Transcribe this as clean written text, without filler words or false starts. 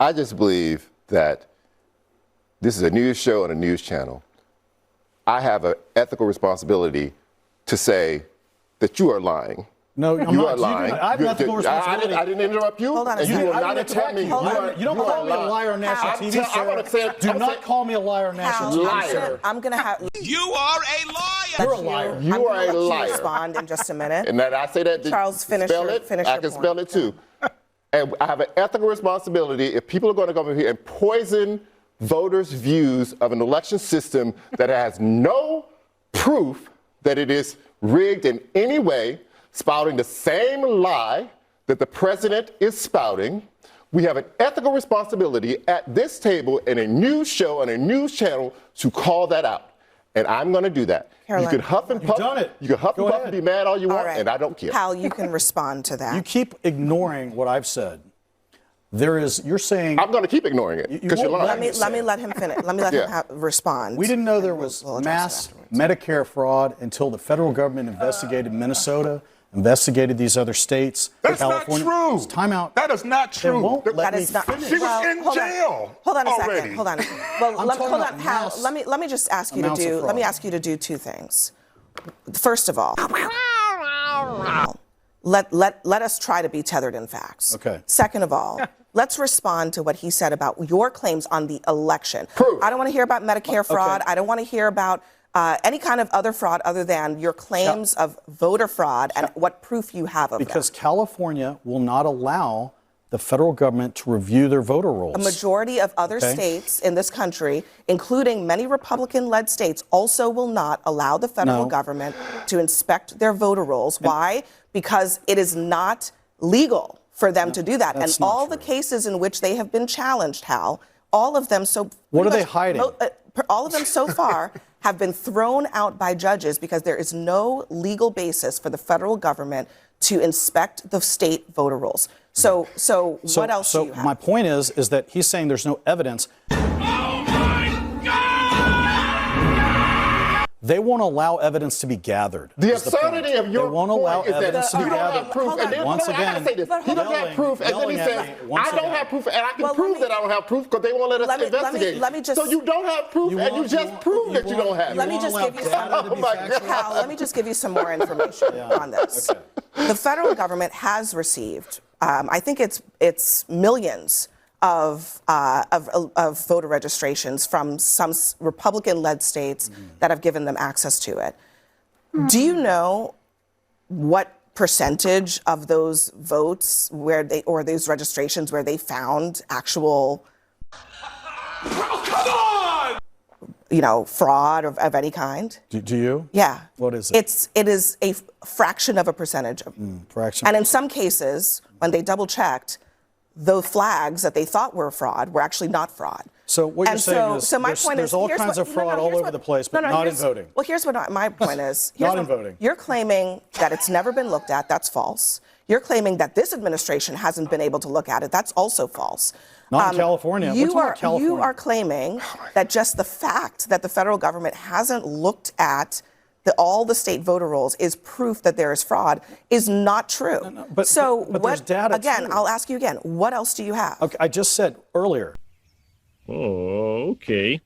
I just believe that this is a news show and a news channel. I have an ethical responsibility to say that you are lying. No, I'm you not. are lying. I have an ethical responsibility. I didn't interrupt you. Hold on a and second. you will not interrupt me. You don't call me a liar on national TV, sir. Do not call me a liar on national TV, liar. I'm going to have... You are a liar. You're a liar. You are a liar. Respond in just a minute. And that I say that. Charles, finish spell your it. finish I your can point. spell it too. And I have an ethical responsibility if people are going to come over here and poison voters' views of an election system that has no proof that it is rigged in any way, spouting the same lie that the president is spouting. We have an ethical responsibility at this table in a news show and a news channel to call that out. And I'm going to do that. Caroline, you can huff and puff. You've done it. You can huff and puff and be mad all you want, and I don't care. Hal, you can respond to that. You keep ignoring what I've said. You're saying... I'm going to keep ignoring it because you're lying. Let me let him finish. Let me let him respond. We didn't know there was mass Medicare fraud until the federal government investigated Minnesota, investigated these other states. That's California. not true. It's time out. That is not true. They won't let That me is not. finish. She was in jail. Hold on a already. second. Hold on. Well, I'm talking hold on, about Hal. mass Let me just ask you to amounts of do. fraud. Let me ask you to do two things. First of all, let us try to be tethered in facts. Okay. Second of all, let's respond to what he said about your claims on the election. Proof. I don't want to hear about Medicare fraud. I don't want to hear about any kind of other fraud other than your claims of voter fraud and what proof you have of that. Because California will not allow the federal government to review their voter rolls. A majority of other states in this country, including many Republican-led states, also will not allow the federal government to inspect their voter rolls. Why? Because it is not legal for them to do that. And all the cases in which they have been challenged, Hal, all of them What are they hiding? All of them so far have been thrown out by judges because there is no legal basis for the federal government to inspect the state voter rolls. So what else do you have? My point is that he's saying there's no evidence. Oh my God! They won't allow evidence to be gathered. The absurdity of your They won't allow point is that evidence to be you don't gathered. have proof. And then, Once I again, gotta say this. He doesn't have proof, and then he says, I don't have proof, and I can prove that I don't have proof because they won't let us investigate. Let me just, so you don't have proof, and you just proved that you don't have it. Let me just give you some. Oh my God. Hal, let me just give you some more information on this. Okay. The federal government has received, I think it's millions of voter registrations from some Republican-led states that have given them access to it. Do you know what percentage of those votes or those registrations where they found actual, fraud of any kind? Do you? Yeah. What is it? It is a fraction of a percentage. Fraction. And in some cases, when they double-checked, the flags that they thought were fraud were actually not fraud. So what you're saying is there's all kinds of fraud all over the place, but not in voting. Well, here's what my point is. Not in voting. You're claiming that it's never been looked at. That's false. You're claiming that this administration hasn't been able to look at it. That's also false. Not in California. We're talking about California. You are claiming that just the fact that the federal government hasn't looked at all the state voter rolls is proof that there is fraud is not true. But there's data again, too. I'll ask you again, what else do you have? Okay, I just said earlier. Oh, okay.